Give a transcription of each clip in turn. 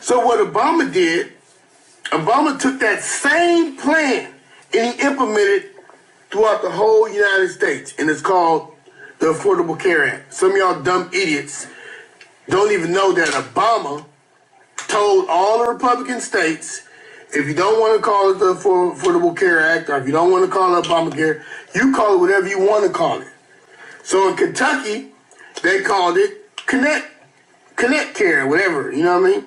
So what Obama did, Obama took that same plan and he implemented throughout the whole United States, and it's called the Affordable Care Act. Some of y'all dumb idiots don't even know that Obama told all the Republican states, if you don't want to call it the Affordable Care Act, or if you don't want to call it Obamacare, you call it whatever you want to call it. So in Kentucky, they called it Connect Care, whatever, you know what I mean?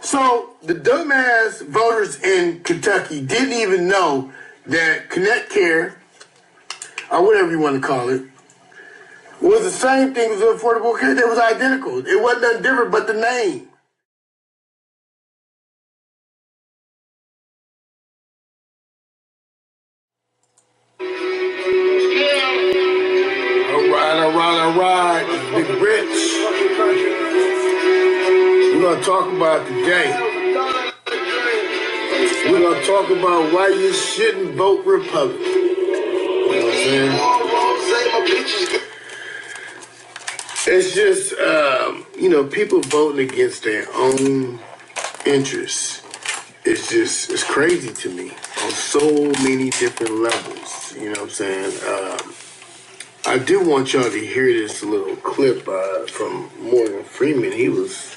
So the dumbass voters in Kentucky didn't even know that Connect Care, or whatever you want to call it, was the same thing as the Affordable Care. It was identical. It wasn't nothing different but the name. All right. Big Rich. We're going to talk about today. We're going to talk about why you shouldn't vote Republican. You know what I'm saying? It's just, people voting against their own interests. It's crazy to me on so many different levels. You know what I'm saying? I do want y'all to hear this little clip from Morgan Freeman. He was,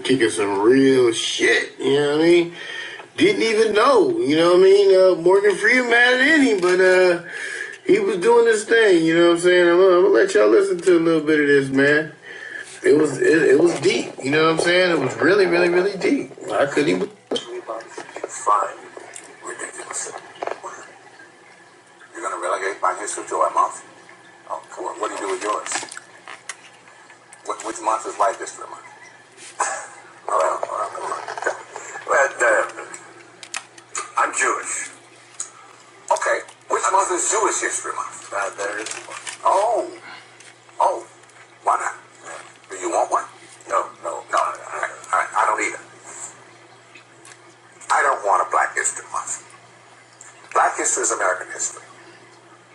kicking some real shit, you know what I mean? Didn't even know, you know what I mean? Morgan Freeman mad at him, but he was doing this thing, you know what I'm saying? I'm gonna let y'all listen to a little bit of this, man. It was deep, you know what I'm saying? It was really, really, really deep. I couldn't even... Fine. Ridiculous. You're gonna relegate my history to a month? Oh, what do you do with yours? Which month is White History Month? Well, I'm Jewish. Okay, which month is Jewish History Month? There is one. Oh, why not? Do you want one? No, I don't either. I don't want a Black History Month. Black history is American history.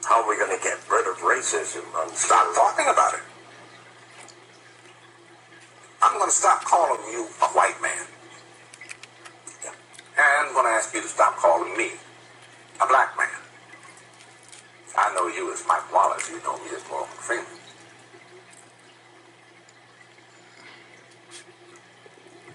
How are we going to get rid of racism? Stop talking about it. I'm going to stop calling you a white man. And I'm going to ask you to stop calling me a black man. I know you as Mike Wallace. You know me as Morgan Freeman.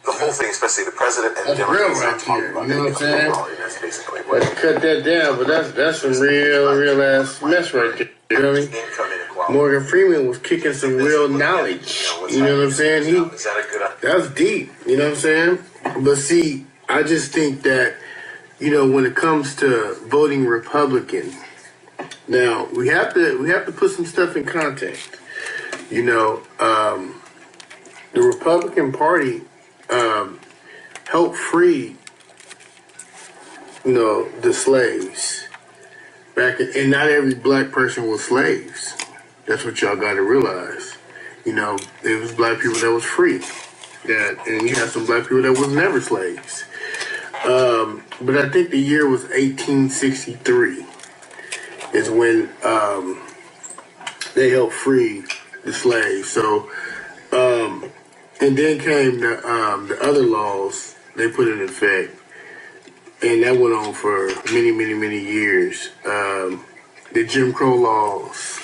The whole thing, especially the president and the Democrats, right here. You know what I'm saying? That's basically what. Let's cut that down, but that's some real ass mess right there. You know what I mean? Morgan Freeman was kicking some real knowledge. You know what I'm saying? That's deep. You know what I'm saying? But see, I just think that, when it comes to voting Republican, now we have to put some stuff in context. The Republican Party helped free, the slaves back and not every black person was slaves. That's what y'all got to realize. It was black people that was free. And you had some black people that was never slaves. But I think the year was 1863 is when they helped free the slaves. So, and then came the other laws they put in effect, and that went on for many, many, many years. The Jim Crow laws,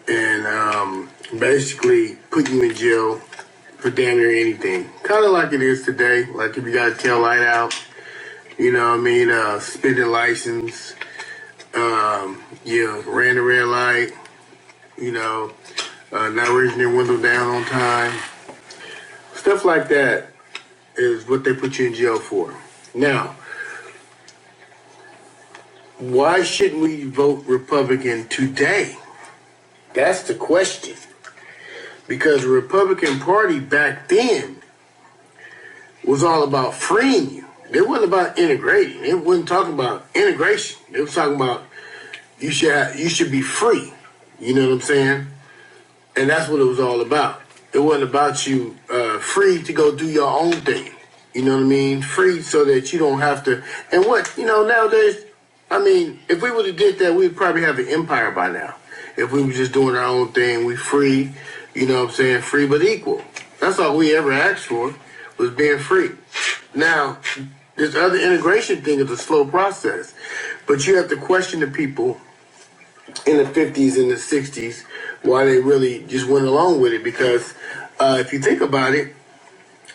and basically put you in jail for damn near anything. Kind of like it is today. Like if you got a tail light out, suspended license, ran the red light, not raising your window down on time. Stuff like that is what they put you in jail for. Now, why shouldn't we vote Republican today? That's the question. Because the Republican Party back then was all about freeing you. They wasn't about integrating. They wasn't talking about integration. They was talking about you should be free. You know what I'm saying? And that's what it was all about. It wasn't about you free to go do your own thing. You know what I mean? Free so that you don't have to. And nowadays, if we would have did that, we'd probably have an empire by now. If we were just doing our own thing, we free, you know what I'm saying? Free but equal. That's all we ever asked for, was being free. Now, this other integration thing is a slow process, but you have to question the people in the 50s and the 60s why they really just went along with it, because if you think about it,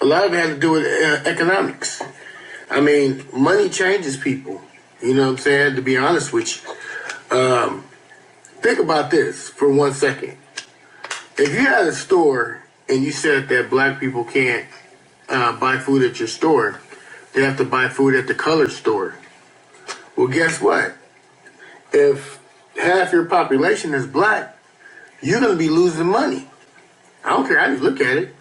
a lot of it had to do with economics. I mean, money changes people. You know what I'm saying? To be honest with you. Think about this for 1 second. If you had a store and you said that black people can't buy food at your store, they have to buy food at the colored store. Well, guess what? If half your population is black, you're going to be losing money. I don't care how you look at it.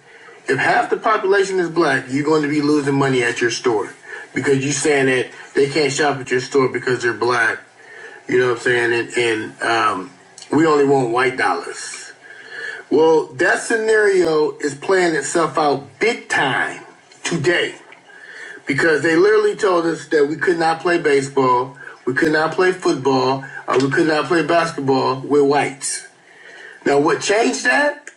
If half the population is black, you're going to be losing money at your store because you're saying that they can't shop at your store because they're black. You know what I'm saying? And we only want white dollars. Well, that scenario is playing itself out big time today because they literally told us that we could not play baseball, we could not play football, or we could not play basketball with whites. Now, what changed that?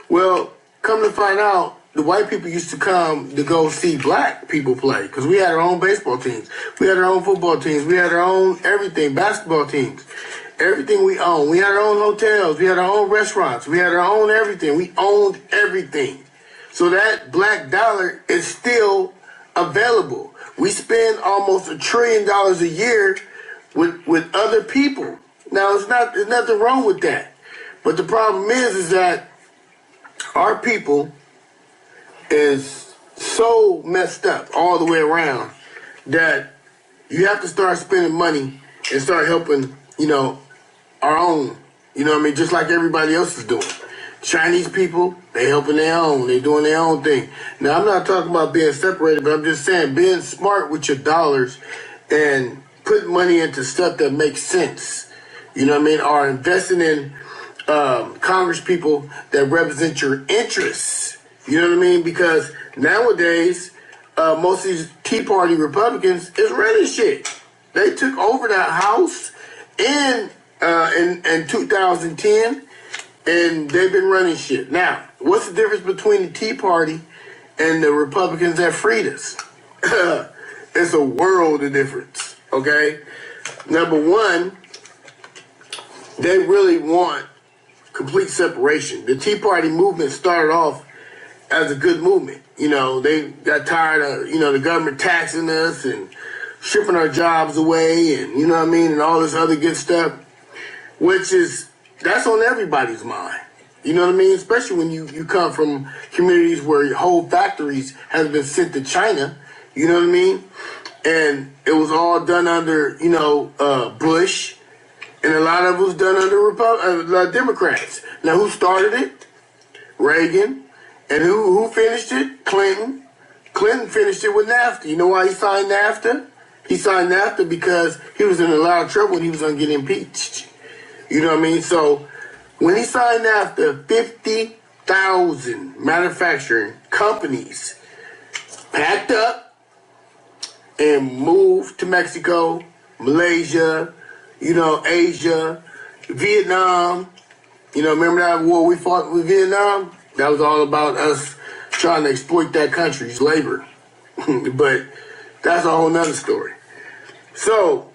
Well, come to find out, the white people used to come to go see black people play because we had our own baseball teams. We had our own football teams. We had our own everything, basketball teams. Everything we owned. We had our own hotels. We had our own restaurants. We had our own everything. We owned everything. So that black dollar is still available. We spend almost $1 trillion a year with other people. Now, there's nothing wrong with that. But the problem is that our people is so messed up all the way around that you have to start spending money and start helping, our own. You know what I mean? Just like everybody else is doing. Chinese people, they helping their own. They doing their own thing. Now, I'm not talking about being separated, but I'm just saying being smart with your dollars and putting money into stuff that makes sense. You know what I mean? Or investing in Congress people that represent your interests. You know what I mean? Because nowadays, most of these Tea Party Republicans is running shit. They took over that House in 2010, and they've been running shit. Now, what's the difference between the Tea Party and the Republicans that freed us? It's a world of difference, okay? Number one, they really want complete separation. The Tea Party movement started off as a good movement. They got tired of, the government taxing us and stripping our jobs away and, you know what I mean, and all this other good stuff, that's on everybody's mind. You know what I mean? Especially when you come from communities where whole factories have been sent to China, you know what I mean? And it was all done under, Bush, and a lot of it was done under Democrats. Now, who started it? Reagan. And who finished it? Clinton. Clinton finished it with NAFTA. You know why he signed NAFTA? He signed NAFTA because he was in a lot of trouble and he was going to get impeached. You know what I mean? So when he signed NAFTA, 50,000 manufacturing companies packed up and moved to Mexico, Malaysia, Asia, Vietnam. Remember that war we fought with Vietnam? That was all about us trying to exploit that country's labor. But that's a whole nother story. So,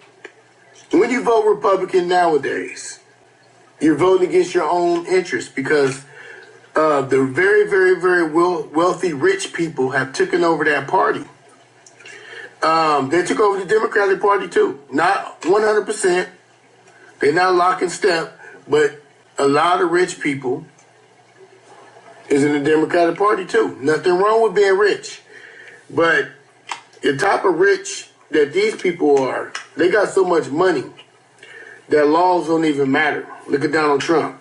when you vote Republican nowadays, you're voting against your own interests because the very, very, very wealthy, rich people have taken over that party. They took over the Democratic Party too. Not 100%. They're not lock and step, but a lot of rich people is in the Democratic Party too. Nothing wrong with being rich. But the type of rich that these people are, they got so much money that laws don't even matter. Look at Donald Trump.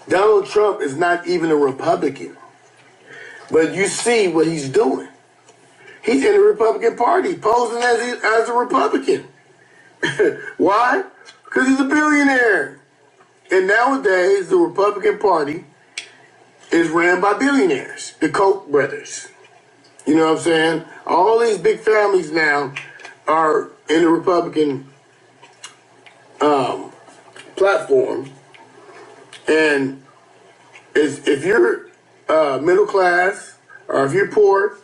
Donald Trump is not even a Republican. But you see what he's doing. He's in the Republican Party, posing as a Republican. Why? Because he's a billionaire. And nowadays, the Republican Party is ran by billionaires, the Koch brothers. You know what I'm saying? All these big families now are in the Republican platform. And if you're middle class, or if you're poor,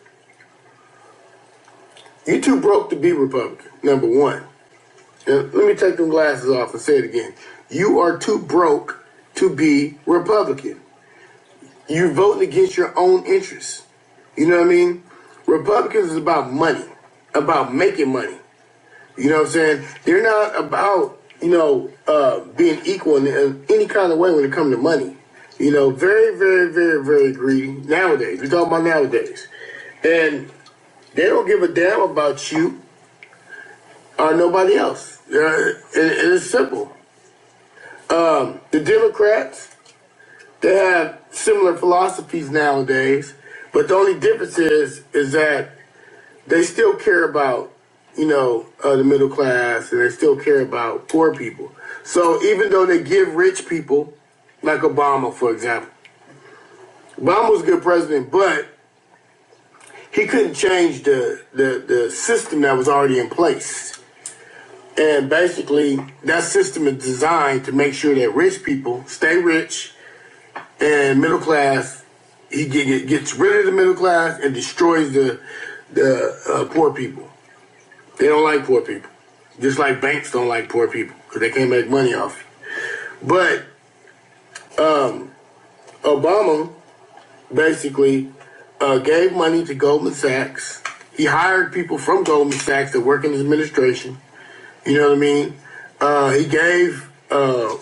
you're too broke to be Republican, number one. Now, let me take them glasses off and say it again. You are too broke to be Republican. You're voting against your own interests. You know what I mean? Republicans is about money, about making money. You know what I'm saying? They're not about, being equal in any kind of way when it comes to money. You know, very, very, very, very greedy nowadays. We're talking about nowadays. And they don't give a damn about you or nobody else. And it's simple. The Democrats, they have similar philosophies nowadays, but the only difference is that they still care about, the middle class, and they still care about poor people. So even though they give rich people, like Obama, for example, Obama was a good president, but he couldn't change the system that was already in place. And basically, that system is designed to make sure that rich people stay rich, and middle class, he gets rid of the middle class and destroys the poor people. They don't like poor people. Just like banks don't like poor people because they can't make money off you. But Obama basically gave money to Goldman Sachs. He hired people from Goldman Sachs that work in his administration. You know what I mean? He gave the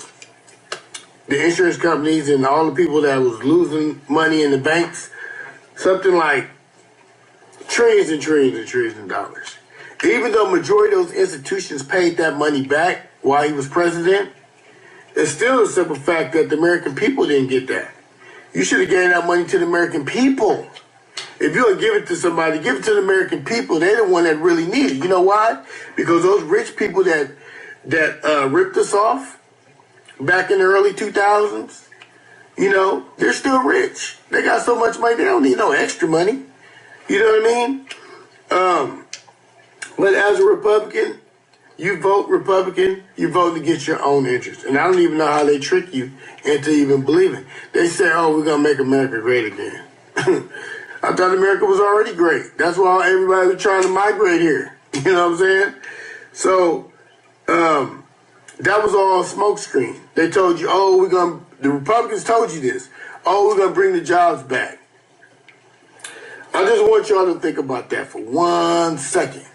insurance companies and all the people that was losing money in the banks something like trillions and trillions and trillions of dollars. Even though majority of those institutions paid that money back while he was president, it's still a simple fact that the American people didn't get that. You should have given that money to the American people. If you're going to give it to somebody, give it to the American people. They're the one that really need it. You know why? Because those rich people that ripped us off back in the early 2000s, they're still rich. They got so much money, they don't need no extra money. You know what I mean? But as a Republican, you vote Republican, you're voting against your own interests. And I don't even know how they trick you into even believing. They say, oh, we're going to make America great again. I thought America was already great. That's why everybody was trying to migrate here. You know what I'm saying? So that was all a smoke screen. They told you, the Republicans told you this. Oh, we're going to bring the jobs back. I just want y'all to think about that for 1 second.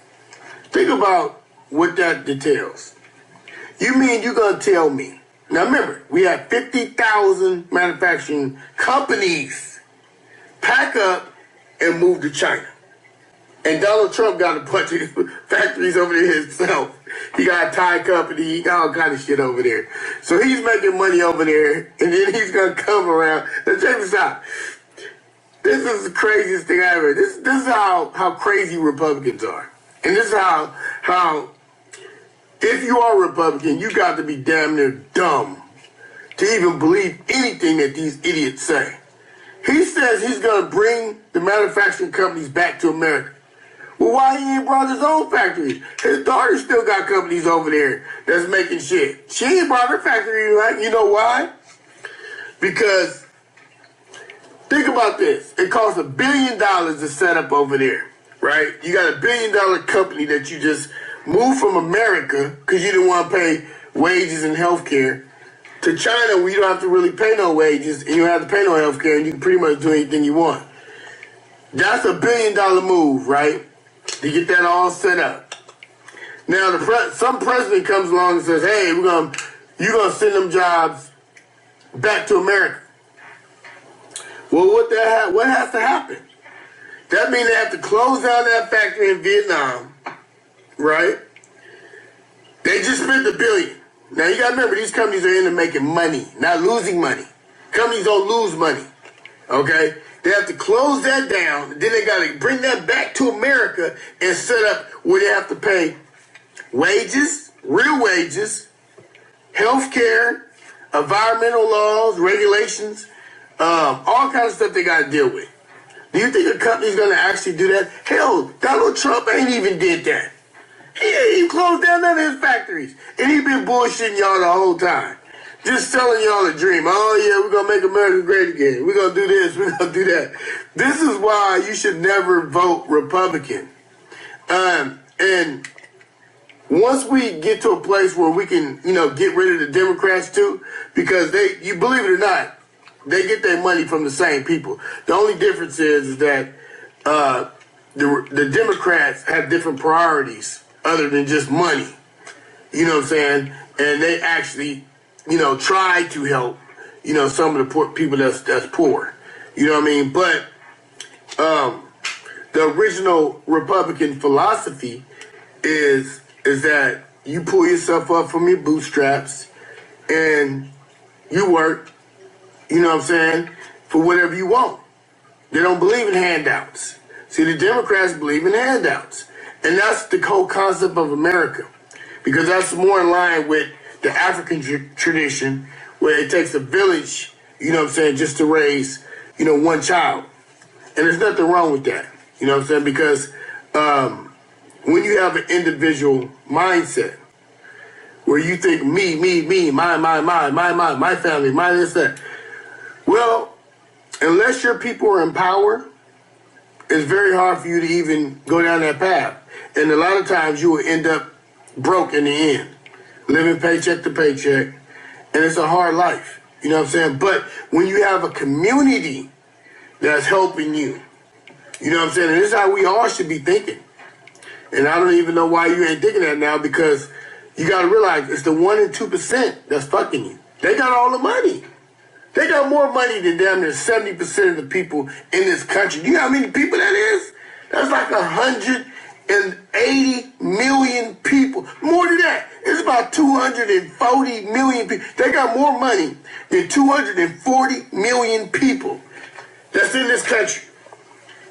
Think about what that details. You mean you're going to tell me? Now remember, we have 50,000 manufacturing companies pack up and move to China. And Donald Trump got a bunch of factories over there himself. He got a Thai company, he got all kind of shit over there. So he's making money over there, and then he's going to come around. Now check this out. This is the craziest thing ever. This is how crazy Republicans are. And this is how if you are a Republican, you got to be damn near dumb to even believe anything that these idiots say. He says he's going to bring the manufacturing companies back to America. Well, why he ain't brought his own factories? His daughter still got companies over there that's making shit. She ain't brought her factory, right? You know why? Because think about this. It costs $1 billion to set up over there, right? You got $1 billion company that you just moved from America because you didn't want to pay wages and health care to China where you don't have to really pay no wages and you don't have to pay no health care and you can pretty much do anything you want. That's $1 billion move, right? To get that all set up. Now, some president comes along and says, hey, you're gonna send them jobs back to America. Well, what has to happen? That means they have to close down that factory in Vietnam, right? They just spent $1 billion. Now, you gotta remember, these companies are into making money, not losing money. Companies don't lose money, okay? They have to close that down, then they got to bring that back to America and set up where they have to pay wages, real wages, health care, environmental laws, regulations, all kinds of stuff they got to deal with. Do you think a company's going to actually do that? Hell, Donald Trump ain't even did that. He closed down none of his factories, and he been bullshitting y'all the whole time. just selling y'all a dream. Oh yeah, we're gonna make America great again. We're gonna do this, we're gonna do that. This is why you should never vote Republican. And once we get to a place where we can, get rid of the Democrats too, because you believe it or not, they get their money from the same people. The only difference is that the Democrats have different priorities other than just money. You know what I'm saying? And they actually, try to help, some of the poor people that's poor. You know what I mean? But the original Republican philosophy is that you pull yourself up from your bootstraps and you work, you know what I'm saying, for whatever you want. They don't believe in handouts. See, the Democrats believe in handouts. And that's the whole concept of America. Because that's more in line with the African tradition where it takes a village, you know what I'm saying, just to raise, one child. And there's nothing wrong with that. You know what I'm saying? Because when you have an individual mindset where you think me, my family, my this, that. Well, unless your people are in power, it's very hard for you to even go down that path. And a lot of times you will end up broke in the end, living paycheck to paycheck, and it's a hard life. You know what I'm saying? But when you have a community that's helping you, you know what I'm saying? And this is how we all should be thinking. And I don't even know why you ain't thinking that now, because you got to realize it's the 1% and 2% that's fucking you. They got all the money. They got more money than damn near 70% of the people in this country. You know how many people that is? That's like 180 million people. More than that. It's about 240 million people. They got more money than 240 million people that's in this country.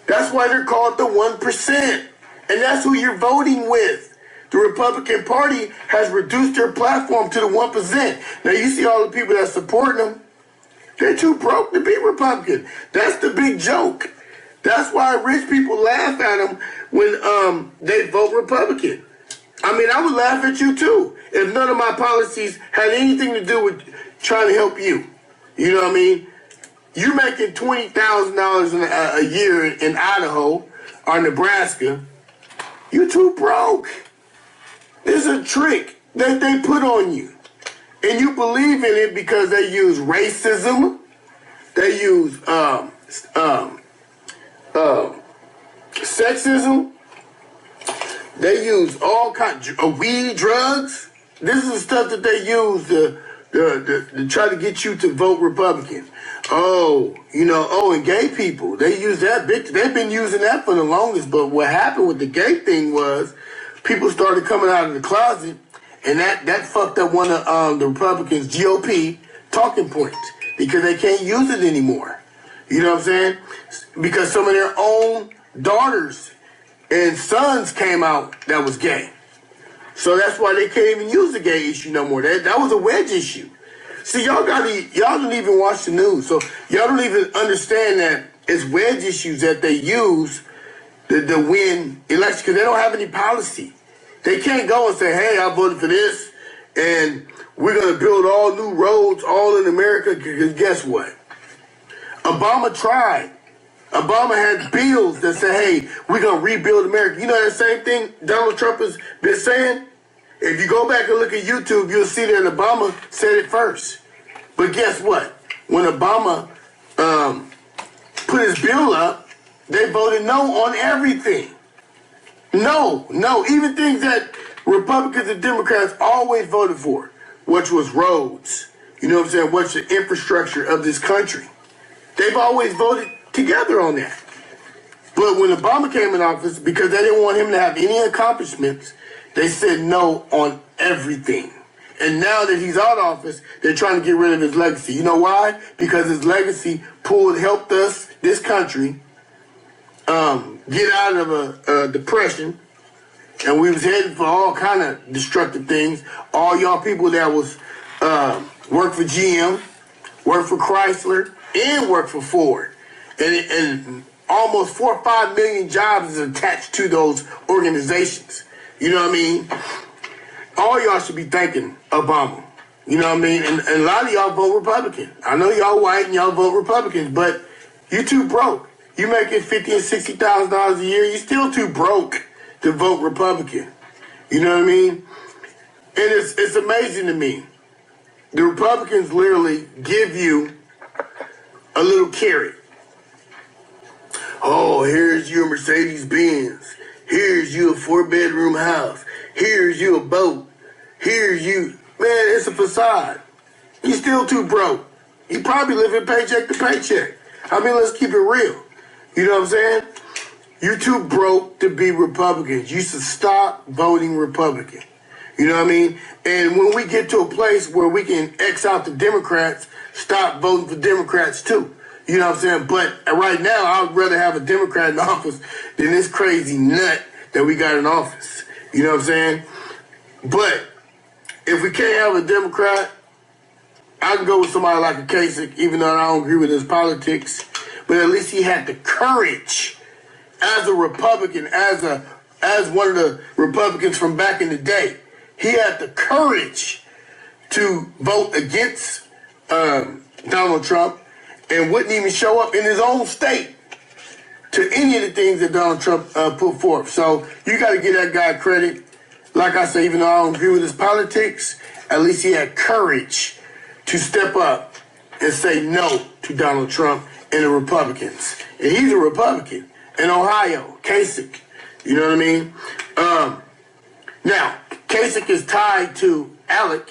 That's why they're called the 1%. And that's who you're voting with. The Republican Party has reduced their platform to the 1%. Now you see all the people that support them. They're too broke to be Republican. That's the big joke. That's why rich people laugh at them when they vote Republican. I mean, I would laugh at you too if none of my policies had anything to do with trying to help you. You know what I mean? You're making $20,000 a year in Idaho or Nebraska. You're too broke. It's a trick that they put on you. And you believe in it because they use racism. They use sexism. They use all kinds of weed, drugs. This is the stuff that they use to try to get you to vote Republican. And gay people. They use that big. They've been using that for the longest. But what happened with the gay thing was people started coming out of the closet, and that fucked up one of the Republicans' GOP talking points because they can't use it anymore. You know what I'm saying? Because some of their own daughters and sons came out that was gay. So that's why they can't even use the gay issue no more. That was a wedge issue. See, y'all don't even watch the news. So y'all don't even understand that it's wedge issues that they use to win elections because they don't have any policy. They can't go and say, hey, I voted for this and we're going to build all new roads all in America, because guess what? Obama tried. Obama had bills that say, hey, we're going to rebuild America. You know that same thing Donald Trump has been saying? If you go back and look at YouTube, you'll see that Obama said it first. But guess what? When Obama put his bill up, they voted no on everything. No. Even things that Republicans and Democrats always voted for, which was roads. You know what I'm saying? What's the infrastructure of this country? They've always voted together on that. But when Obama came in office, because they didn't want him to have any accomplishments, they said no on everything. And now that he's out of office, they're trying to get rid of his legacy. You know why? Because his legacy helped us, this country, get out of a depression. And we was headed for all kind of destructive things. All y'all people that was work for GM, work for Chrysler, and work for Ford. And almost 4 or 5 million jobs is attached to those organizations. You know what I mean? All y'all should be thanking Obama You know what I mean? And a lot of y'all vote Republican. I know y'all white and y'all vote Republicans, but you too broke. You making $50,000 and $60,000 a year. You still too broke to vote Republican. You know what I mean? And it's amazing to me. The Republicans literally give you a little carrot. Oh, here's your Mercedes-Benz. Here's you a 4-bedroom house. Here's you a boat. Here's you. Man, it's a facade. You still too broke. You probably living paycheck to paycheck. I mean, let's keep it real. You know what I'm saying? You're too broke to be Republicans. You should stop voting Republican. You know what I mean? And when we get to a place where we can X out the Democrats, stop voting for Democrats too. You know what I'm saying? But right now, I would rather have a Democrat in office than this crazy nut that we got in office. You know what I'm saying? But if we can't have a Democrat, I can go with somebody like a Kasich, even though I don't agree with his politics. But at least he had the courage as a Republican, as one of the Republicans from back in the day. He had the courage to vote against Donald Trump and wouldn't even show up in his own state to any of the things that Donald Trump put forth. So you got to give that guy credit. Like I say, even though I don't agree with his politics, at least he had courage to step up and say no to Donald Trump and the Republicans. And he's a Republican in Ohio, Kasich. You know what I mean? Now, Kasich is tied to ALEC,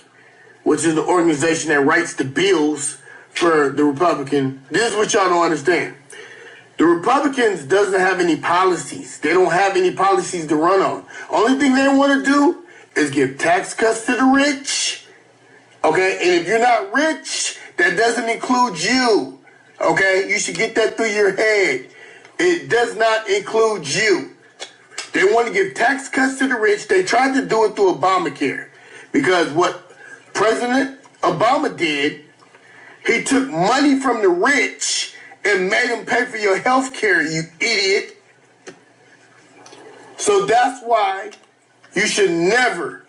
which is the organization that writes the bills for the Republican. This is what y'all don't understand. The Republicans doesn't have any policies. They don't have any policies to run on. Only thing they want to do is give tax cuts to the rich. Okay? And if you're not rich, that doesn't include you. Okay? You should get that through your head. It does not include you. They want to give tax cuts to the rich. They tried to do it through Obamacare. Because what President Obama did, he took money from the rich and made them pay for your health care, you idiot. So that's why you should never,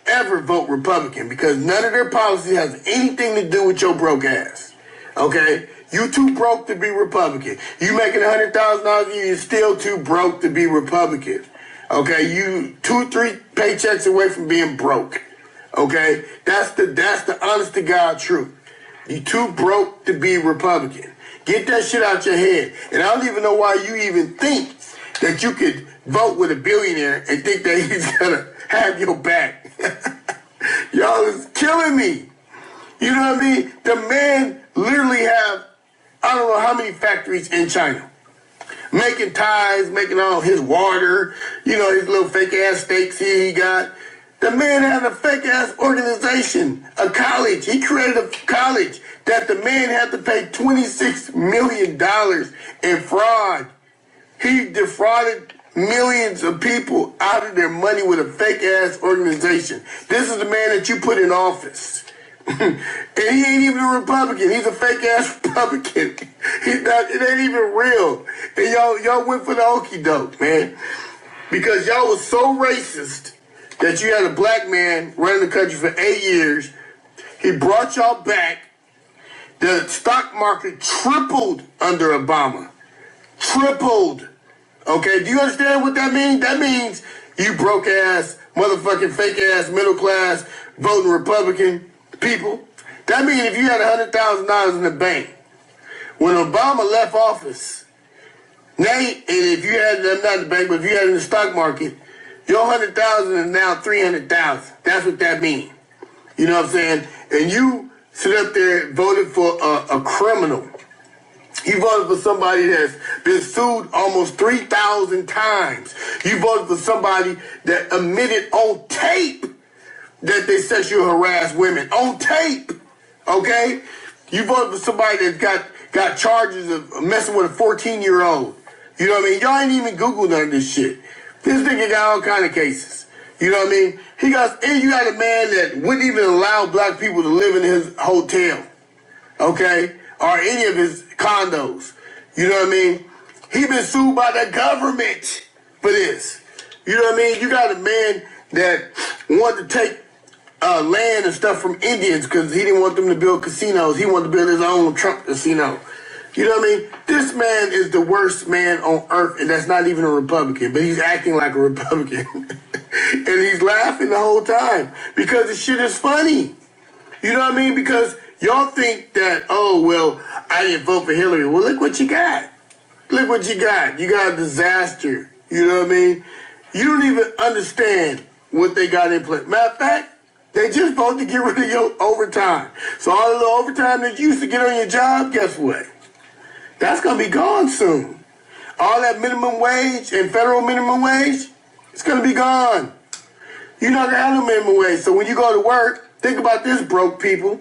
ever vote Republican, because none of their policy has anything to do with your broke ass. Okay? You too broke to be Republican. You making $100,000 a year, you're still too broke to be Republican. Okay? You 2-3 paychecks away from being broke. Okay? That's the honest to God truth. You too broke to be Republican. Get that shit out your head. And I don't even know why you even think that you could vote with a billionaire and think that he's gonna have your back. Y'all is killing me. You know what I mean? The man literally have, I don't know how many factories in China. Making ties, making all his water, you know, his little fake ass steaks he got. The man had a fake ass organization, a college. He created a college that the man had to pay $26 million in fraud. He defrauded millions of people out of their money with a fake ass organization. This is the man that you put in office. And he ain't even a Republican. He's a fake ass Republican. It ain't even real. And y'all went for the okie doke, man. Because y'all was so racist that you had a black man running the country for 8 years. He brought y'all back. The stock market tripled under Obama. Tripled. Okay, do you understand what that means? That means you broke ass, motherfucking fake ass, middle class, voting Republican people. That means if you had $100,000 in the bank, when Obama left office, now, and if you had them not in the bank, but if you had it in the stock market, your $100,000 is now $300,000. That's what that means. You know what I'm saying? And you sit up there and voted for a criminal. You voted for somebody that's been sued almost 3,000 times. You voted for somebody that admitted on tape that they sexually harassed women. On tape. Okay? You voted for somebody that got charges of messing with a 14-year-old. You know what I mean? Y'all ain't even Googled none of this shit. This nigga got all kind of cases. You know what I mean? And you got a man that wouldn't even allow black people to live in his hotel. Okay? Or any of his condos. You know what I mean? He been sued by the government for this. You know what I mean? You got a man that wanted to take land and stuff from Indians because he didn't want them to build casinos. He wanted to build his own Trump casino. You know what I mean? This man is the worst man on earth, and that's not even a Republican, but he's acting like a Republican. And he's laughing the whole time because the shit is funny. You know what I mean? Because y'all think that, oh, well, I didn't vote for Hillary. Well, look what you got. Look what you got. You got a disaster. You know what I mean? You don't even understand what they got in place. Matter of fact, they just voted to get rid of your overtime. So all the little overtime that you used to get on your job, guess what? That's going to be gone soon. All that minimum wage and federal minimum wage, it's going to be gone. You're not going to have no minimum wage. So when you go to work, think about this, broke people.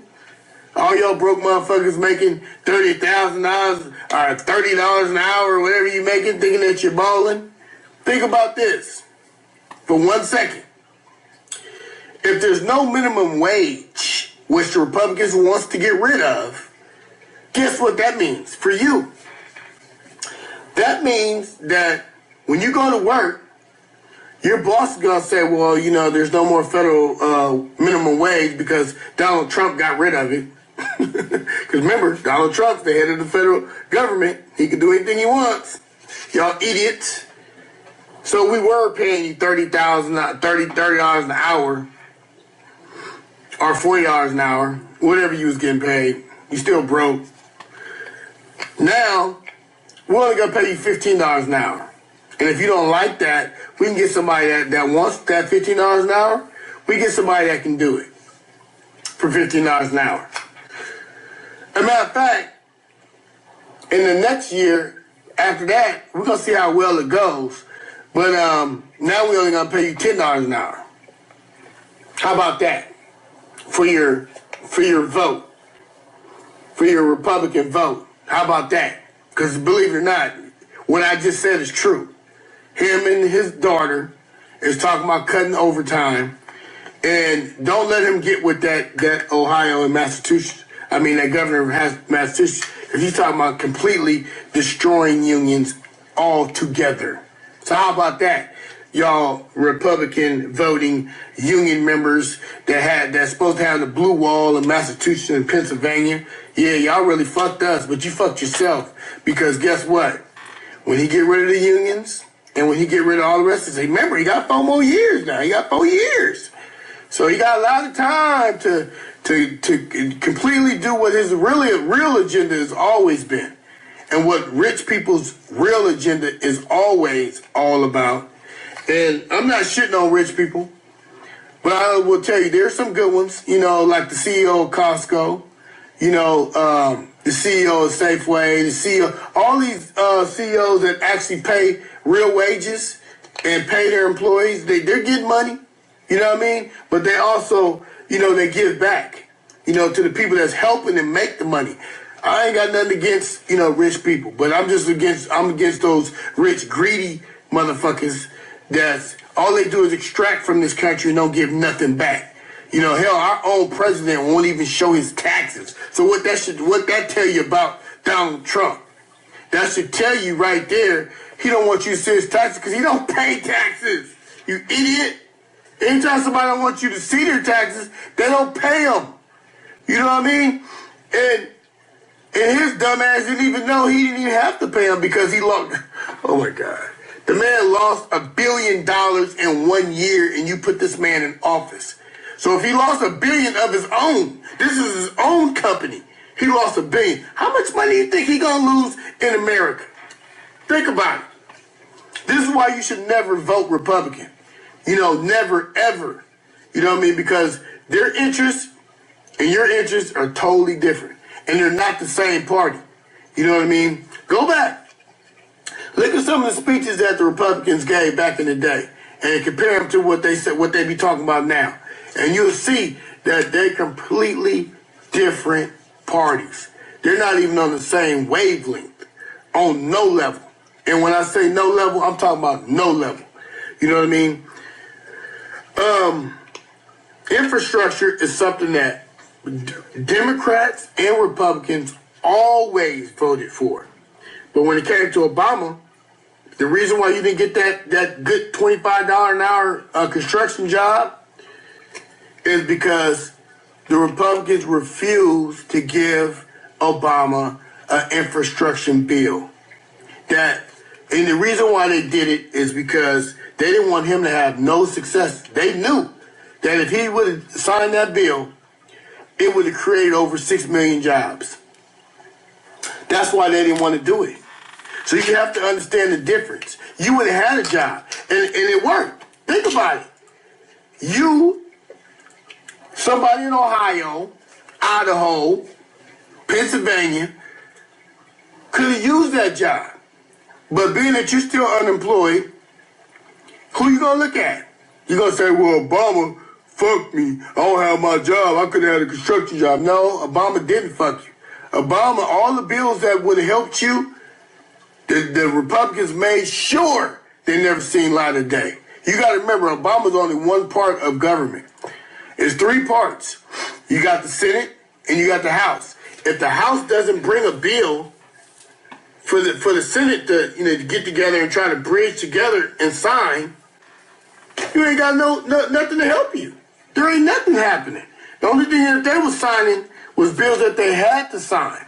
All y'all broke motherfuckers making $30,000 or $30 an hour or whatever you're making, thinking that you're balling. Think about this for 1 second. If there's no minimum wage, which the Republicans wants to get rid of, guess what that means for you? That means that when you go to work, your boss is going to say, well, you know, there's no more federal minimum wage because Donald Trump got rid of it. Because remember, Donald Trump's the head of the federal government. He can do anything he wants. Y'all idiots. So we were paying you $30 an hour or $40 an hour, whatever you was getting paid. You still broke. Now, we're only going to pay you $15 an hour. And if you don't like that, we can get somebody that wants that $15 an hour. We get somebody that can do it for $15 an hour. As a matter of fact, in the next year, after that, we're going to see how well it goes. But now we're only going to pay you $10 an hour. How about that for your vote, for your Republican vote? How about that? Because believe it or not, what I just said is true. Him and his daughter is talking about cutting overtime. And don't let him get with that Ohio and Massachusetts. I mean, that governor of Massachusetts. Because he's talking about completely destroying unions altogether. So how about that? Y'all Republican voting union members that's supposed to have the blue wall in Massachusetts and Pennsylvania. Yeah, y'all really fucked us, but you fucked yourself. Because guess what? When he get rid of the unions and when he get rid of all the rest of it, remember, he got 4 more years now. He got 4 years. So he got a lot of time to completely do what his real agenda has always been. And what rich people's real agenda is always all about. And I'm not shitting on rich people, but I will tell you, there's some good ones, you know, like the CEO of Costco, you know, the CEO of Safeway, the CEO, all these CEOs that actually pay real wages and pay their employees, they're getting money, you know what I mean? But they also, you know, they give back, you know, to the people that's helping them make the money. I ain't got nothing against, you know, rich people, but I'm against those rich, greedy motherfuckers that's all they do is extract from this country and don't give nothing back. You know, hell, our own president won't even show his taxes. So what that tell you about Donald Trump? That should tell you right there, he don't want you to see his taxes because he don't pay taxes. You idiot. Anytime somebody don't want you to see their taxes, they don't pay them. You know what I mean? And his dumb ass didn't even know he didn't even have to pay him because he lost. Oh my God. The man lost $1 billion in 1 year and you put this man in office. So if he lost $1 billion of his own, this is his own company. He lost $1 billion. How much money do you think he gonna lose in America? Think about it. This is why you should never vote Republican. You know, never, ever. You know what I mean? Because their interests and your interests are totally different. And they're not the same party. You know what I mean? Go back. Look at some of the speeches that the Republicans gave back in the day and compare them to what they said, what they be talking about now. And you'll see that they're completely different parties. They're not even on the same wavelength, on no level. And when I say no level, I'm talking about no level. You know what I mean? Infrastructure is something that Democrats and Republicans always voted for. But when it came to Obama, the reason why you didn't get that good $25 an hour construction job is because the Republicans refused to give Obama an infrastructure bill. And the reason why they did it is because they didn't want him to have no success. They knew that if he would have signed that bill, it would have created over 6 million jobs. That's why they didn't want to do it. So you have to understand the difference. You would have had a job, and it worked. Think about it. Somebody in Ohio, Idaho, Pennsylvania, could have used that job. But being that you're still unemployed, who you going to look at? You're going to say, well, Obama fucked me. I don't have my job. I could have had a construction job. No, Obama didn't fuck you. Obama, all the bills that would have helped you, the Republicans made sure they never seen light of day. You got to remember, Obama's only one part of government. It's 3 parts. You got the Senate and you got the House. If the House doesn't bring a bill for the Senate to get together and try to bridge together and sign, you ain't got nothing to help you. There ain't nothing happening. The only thing that they were signing was bills that they had to sign,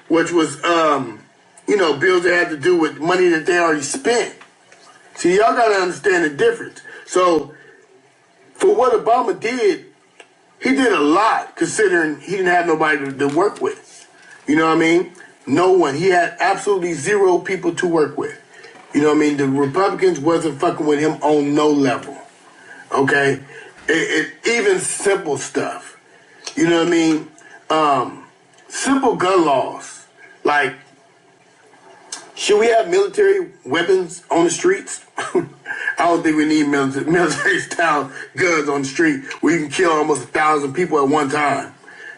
which was bills that had to do with money that they already spent. See, y'all got to understand the difference. So, for what Obama did, he did a lot considering he didn't have nobody to work with. You know what I mean? No one. He had absolutely 0 people to work with. You know what I mean? The Republicans wasn't fucking with him on no level. Okay? Even simple stuff. You know what I mean? Simple gun laws. Like, should we have military weapons on the streets? I don't think we need military-style guns on the street where you can kill almost 1,000 people at one time.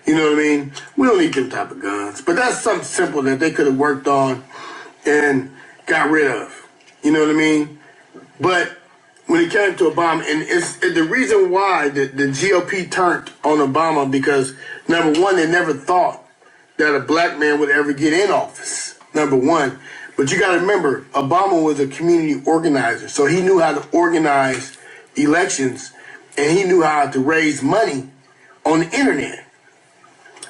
You know what I mean? We don't need them type of guns. But that's something simple that they could have worked on and got rid of. You know what I mean? But when it came to Obama, and it's the reason why the GOP turned on Obama, because, number one, they never thought that a black man would ever get in office, number one. But you got to remember, Obama was a community organizer, so he knew how to organize elections, and he knew how to raise money on the internet.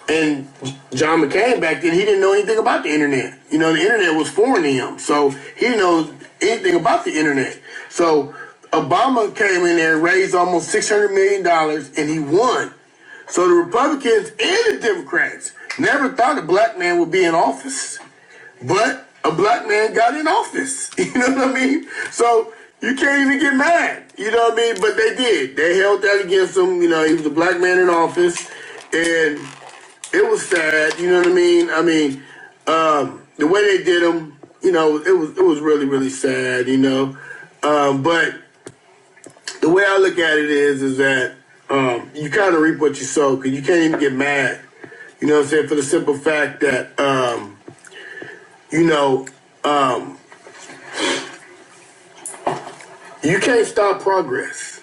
And John McCain back then, he didn't know anything about the internet. You know, the internet was foreign to him, so he didn't know anything about the internet. So Obama came in there and raised almost $600 million, and he won. So the Republicans and the Democrats never thought a black man would be in office, but a black man got in office. You know what I mean? So you can't even get mad. You know what I mean? But they did. They held that against him. You know, he was a black man in office, and it was sad. You know what I mean? I mean, the way they did him, you know, it was really, really sad. You know, but the way I look at it is that you kind of reap what you sow, because you can't even get mad. You know what I'm saying? For the simple fact that you can't stop progress.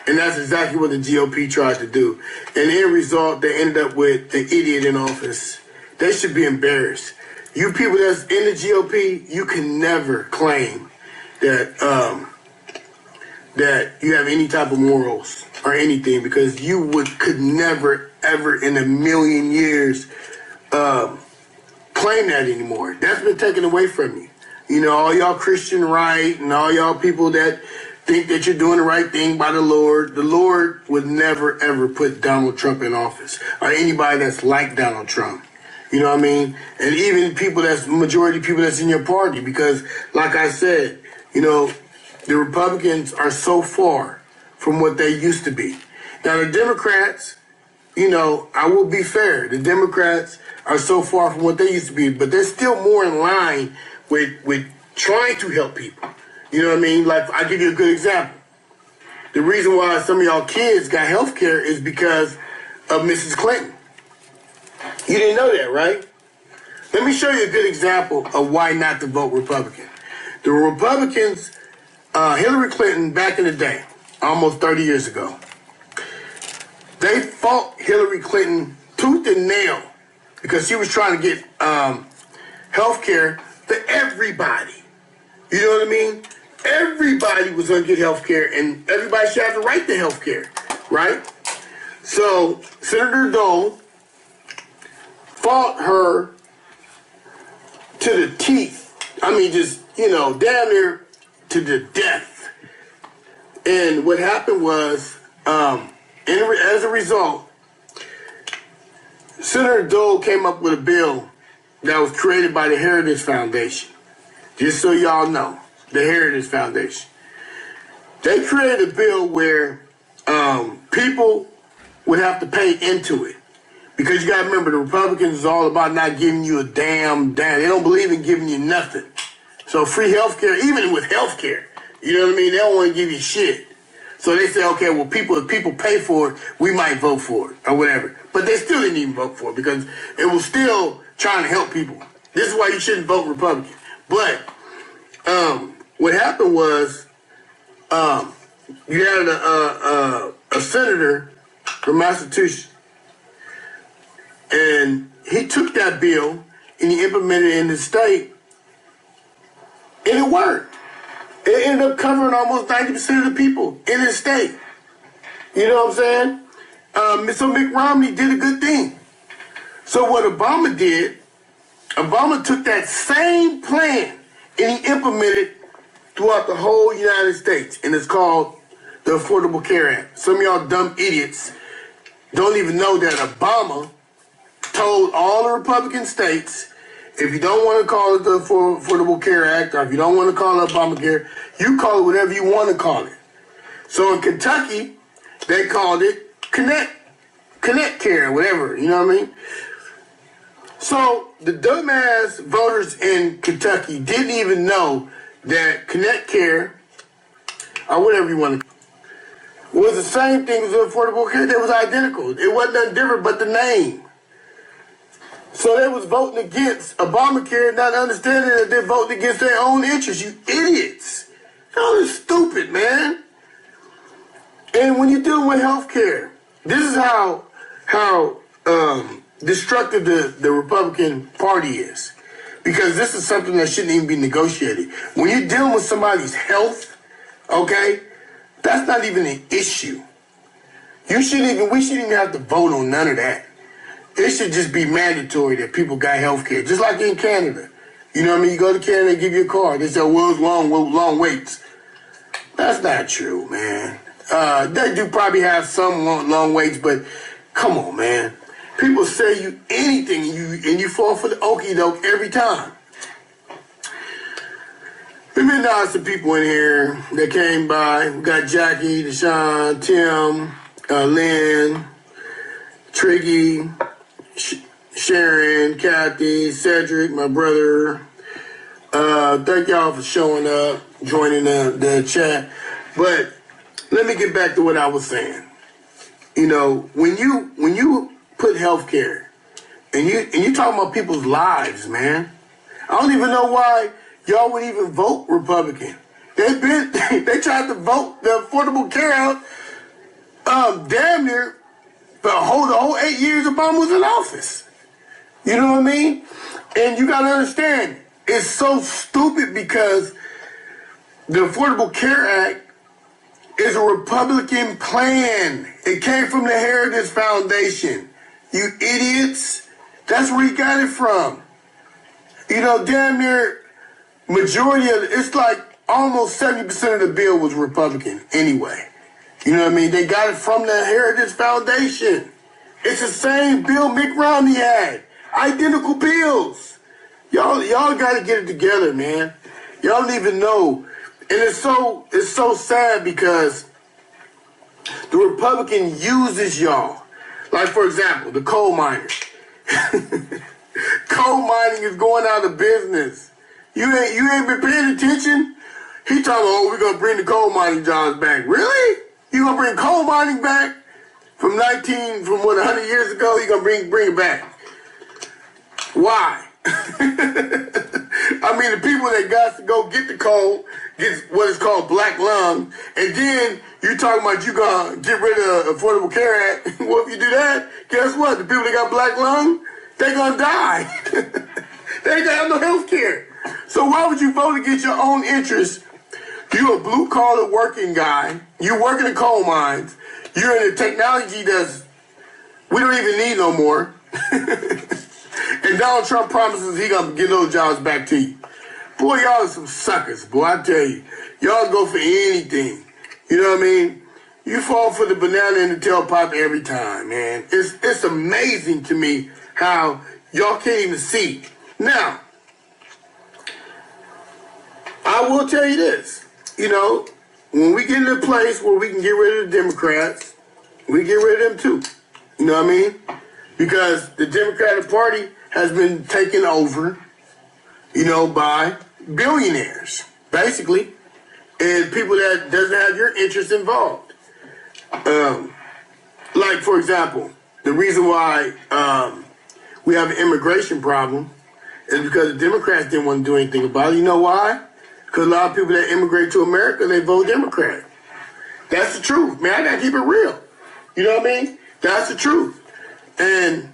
And that's exactly what the GOP tried to do. And the end result, they ended up with an idiot in office. They should be embarrassed. You people that's in the GOP, you can never claim that that you have any type of morals or anything, because you could never, ever in a million years claim that anymore. That's been taken away from you. You know, all y'all Christian right and all y'all people that think that you're doing the right thing by the Lord would never, ever put Donald Trump in office, or anybody that's like Donald Trump. You know what I mean? And even majority of people that's in your party, because like I said, you know, the Republicans are so far from what they used to be. Now the Democrats, you know, I will be fair. The Democrats are so far from what they used to be, but they're still more in line with trying to help people. You know what I mean? Like, I'll give you a good example. The reason why some of y'all kids got health care is because of Mrs. Clinton. You didn't know that, right? Let me show you a good example of why not to vote Republican. The Republicans, Hillary Clinton, back in the day, almost 30 years ago, they fought Hillary Clinton tooth and nail because she was trying to get health care for everybody. You know what I mean? Everybody was going to get health care, and everybody should have the right to health care, right? So Senator Dole fought her to the teeth. I mean, just, damn near to the death. And what happened was, as a result, Senator Dole came up with a bill that was created by the Heritage Foundation. Just so y'all know, the Heritage Foundation. They created a bill where people would have to pay into it. Because you got to remember, the Republicans is all about not giving you a damn. They don't believe in giving you nothing. So free health care, even with health care, you know what I mean? They don't want to give you shit. So they say, okay, well, if people pay for it, we might vote for it or whatever. But they still didn't even vote for it because it was still trying to help people. This is why you shouldn't vote Republican. But what happened was you had a senator from Massachusetts, and he took that bill and he implemented it in the state, and it worked. It ended up covering almost 90% of the people in the state. You know what I'm saying? So Mitt Romney did a good thing. So what Obama did, Obama took that same plan and he implemented throughout the whole United States, and it's called the Affordable Care Act. Some of y'all dumb idiots don't even know that Obama told all the Republican states, if you don't want to call it the Affordable Care Act, or if you don't want to call it Obamacare, you call it whatever you want to call it. So in Kentucky, they called it Connect Care, whatever, you know what I mean? So the dumbass voters in Kentucky didn't even know that Connect Care, or whatever you want to call it, was the same thing as the Affordable Care. It was identical. It wasn't nothing different but the name. So they was voting against Obamacare, not understanding that they're voting against their own interests. You idiots. Y'all are stupid, man. And when you're dealing with health care, this is how destructive the Republican Party is. Because this is something that shouldn't even be negotiated. When you're dealing with somebody's health, okay, that's not even an issue. We shouldn't even have to vote on none of that. It should just be mandatory that people got health care, just like in Canada. You know what I mean? You go to Canada, they give you a card. They say, well, it's long waits. That's not true, man. They do probably have some long waits, but come on, man. People say you anything and you fall for the okie doke every time. Let me announce some people in here that came by. We got Jackie, Deshaun, Tim, Lynn, Triggy, Sharon, Kathy, Cedric, my brother. Thank y'all for showing up, joining the chat. But let me get back to what I was saying. You know, when you put health care and you talking about people's lives, man. I don't even know why y'all would even vote Republican. They tried to vote the Affordable Care out damn near the whole 8 years Obama was in office. You know what I mean? And you gotta understand, it's so stupid because the Affordable Care Act is a Republican plan. It came from the Heritage Foundation. You idiots. That's where he got it from. You know, damn near majority of it's like almost 70% of the bill was Republican anyway. You know what I mean? They got it from the Heritage Foundation. It's the same bill Mitt Romney had. Identical bills. Y'all got to get it together, man. Y'all don't even know. And it's so sad because the Republican uses y'all. Like, for example, the coal miners. Coal mining is going out of business. You ain't been paying attention? He talking about, oh, we're going to bring the coal mining jobs back. Really? You going to bring coal mining back from 100 years ago? You going to bring it back? Why? I mean, the people that got to go get the coal, get what is called black lung, and then you talking about you going to get rid of Affordable Care Act. Well, if you do that, guess what? The people that got black lung, they're going to die. They ain't going to have no health care. So why would you vote against your own interests? You're a blue-collar working guy. You work in the coal mines. You're in a technology that's We don't even need no more. And Donald Trump promises he gonna get those jobs back to you. Boy, y'all are some suckers, boy, I tell you. Y'all go for anything. You know what I mean? You fall for the banana in the tailpipe every time, man. It's amazing to me how y'all can't even see. Now, I will tell you this. You know, when we get in a place where we can get rid of the Democrats, we get rid of them too. You know what I mean? Because the Democratic Party has been taken over, you know, by billionaires, basically, and people that doesn't have your interests involved. Like, for example, the reason why we have an immigration problem is because the Democrats didn't want to do anything about it. You know why? Because a lot of people that immigrate to America, they vote Democrat. That's the truth, man. I gotta keep it real. You know what I mean? That's the truth. And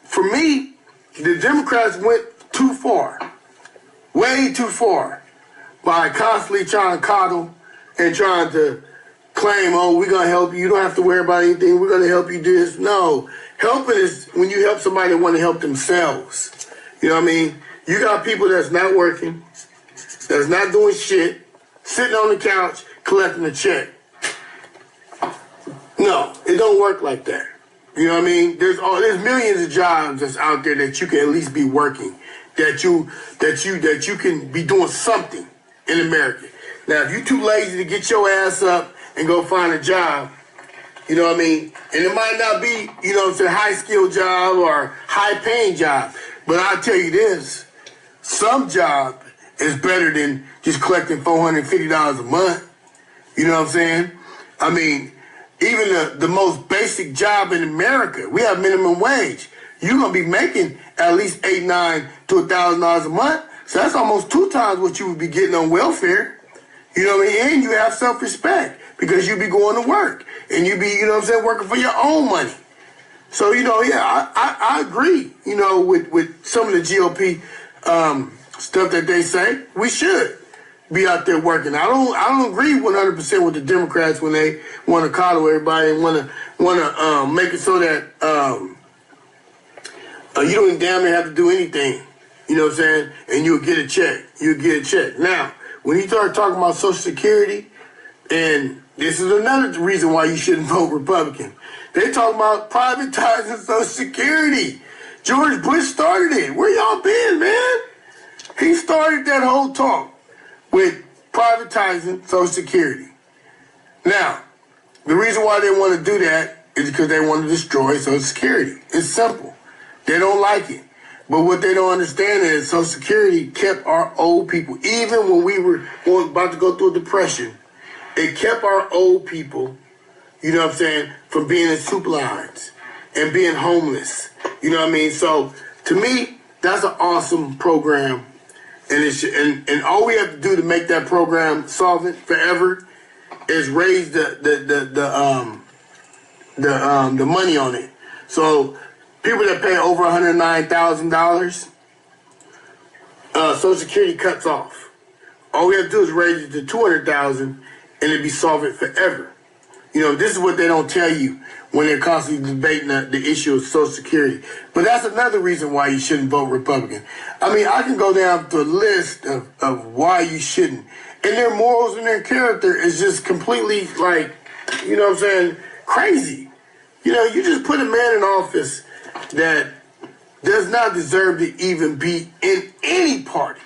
for me, the Democrats went too far, way too far, by constantly trying to coddle and trying to claim, oh, we're going to help you. You don't have to worry about anything. We're going to help you do this. No. Helping is when you help somebody that want to help themselves. You know what I mean? You got people that's not working, that's not doing shit, sitting on the couch, collecting a check. No, it don't work like that. You know what I mean? There's millions of jobs that's out there that you can at least be working, that you can be doing something in America. Now, if you're too lazy to get your ass up and go find a job, you know what I mean? And it might not be, you know, it's a high-skilled job or high-paying job. But I'll tell you this, some job is better than just collecting $450 a month. You know what I'm saying? I mean, even the most basic job in America, we have minimum wage. You're going to be making at least $800 to $1,000 a month. So that's almost 2 times what you would be getting on welfare. You know what I mean? And you have self-respect because you be going to work. And you be, you know what I'm saying, working for your own money. So, you know, yeah, I agree, you know, with some of the GOP stuff that they say. We should be out there working. I don't agree 100% with the Democrats when they want to coddle everybody and want to make it so that you don't damn near have to do anything. You know what I'm saying? And you'll get a check. You'll get a check. Now, when you start talking about Social Security, and this is another reason why you shouldn't vote Republican. They talking about privatizing Social Security. George Bush started it. Where y'all been, man? He started that whole talk with privatizing Social Security. Now, the reason why they want to do that is because they want to destroy Social Security. It's simple. They don't like it. But what they don't understand is Social Security kept our old people, even when we were about to go through a depression, it kept our old people, you know what I'm saying, from being in soup lines and being homeless. You know what I mean? So, to me, that's an awesome program. And all we have to do to make that program solvent forever is raise the money on it. So people that pay over $109,000, Social Security cuts off. All we have to do is raise it to $200,000, and it'd be solvent forever. You know, this is what they don't tell you when they're constantly debating the issue of Social Security. But that's another reason why you shouldn't vote Republican. I mean, I can go down to a list of why you shouldn't. And their morals and their character is just completely, like, you know what I'm saying, crazy. You know, you just put a man in office that does not deserve to even be in any party.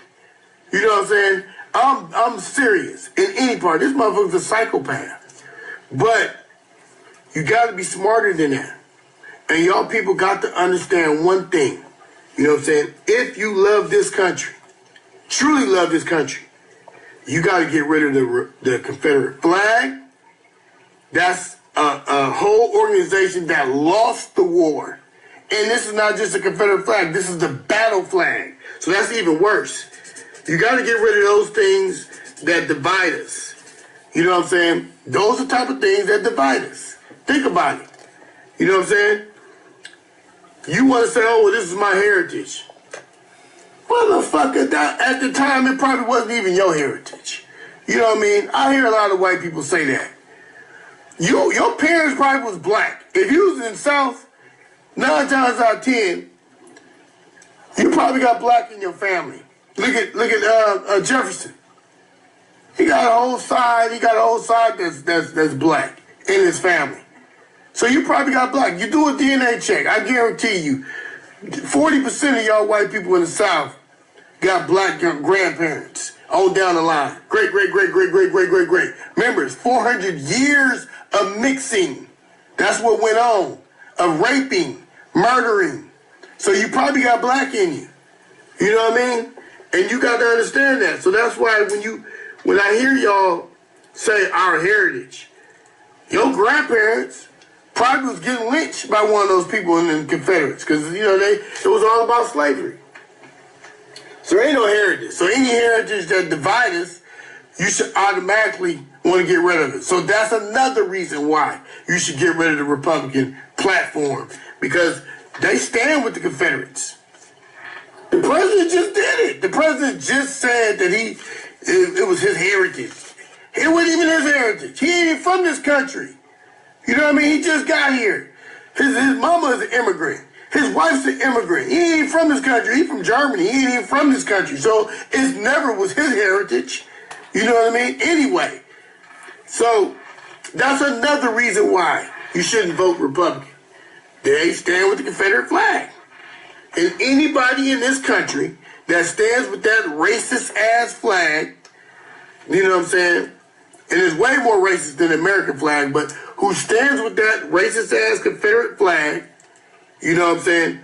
You know what I'm saying? I'm serious. In any party. This motherfucker's a psychopath. But you got to be smarter than that. And y'all people got to understand one thing. You know what I'm saying? If you love this country, truly love this country, you got to get rid of the Confederate flag. That's a whole organization that lost the war. And this is not just a Confederate flag. This is the battle flag. So that's even worse. You got to get rid of those things that divide us. You know what I'm saying? Those are the type of things that divide us. Think about it. You know what I'm saying? You want to say, oh, well, this is my heritage. Motherfucker, at the time, it probably wasn't even your heritage. You know what I mean? I hear a lot of white people say that. Your parents probably was black. If you was in the South 9 times out of 10, you probably got black in your family. Look at Jefferson. He got a whole side. He got a whole side that's black in his family. So you probably got black. You do a DNA check. I guarantee you, 40% of y'all white people in the South got black grandparents on down the line. Great. Remember, it's 400 years of mixing. That's what went on. Of raping, murdering. So you probably got black in you. You know what I mean? And you got to understand that. So that's why when I hear y'all say our heritage, your grandparents probably was getting lynched by one of those people in the Confederates, because it was all about slavery. So there ain't no heritage. So any heritage that divides us, you should automatically want to get rid of it. So that's another reason why you should get rid of the Republican platform, because they stand with the Confederates. The president just did it. The president just said that it was his heritage. It wasn't even his heritage. He ain't even from this country. You know what I mean? He just got here. His mama is an immigrant. His wife's an immigrant. He ain't even from this country. He from Germany. He ain't even from this country. So it never was his heritage. You know what I mean? Anyway, so that's another reason why you shouldn't vote Republican. They stand with the Confederate flag. And anybody in this country that stands with that racist-ass flag, you know what I'm saying? And it's way more racist than the American flag, but who stands with that racist-ass Confederate flag, you know what I'm saying,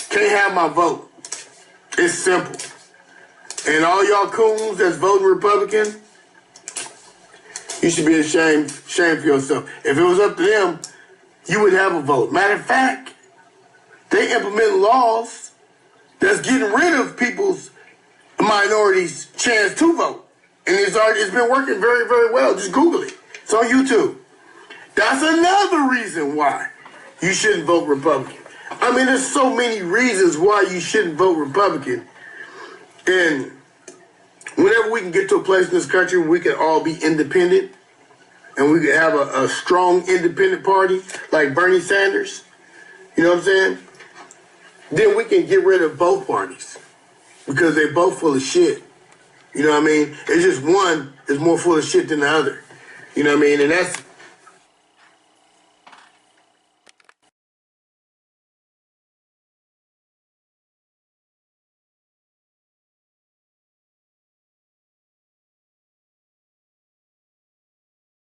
can't have my vote. It's simple. And all y'all coons that's voting Republican, you should be ashamed for yourself. If it was up to them, you would have a vote. Matter of fact, they implement laws that's getting rid of people's minorities' chance to vote. And it's been working very, very well. Just Google it. It's on YouTube. That's another reason why you shouldn't vote Republican. I mean, there's so many reasons why you shouldn't vote Republican. And whenever we can get to a place in this country where we can all be independent and we can have a strong independent party like Bernie Sanders, you know what I'm saying? Then we can get rid of both parties because they're both full of shit. You know what I mean? It's just one is more full of shit than the other. You know what I mean? And that's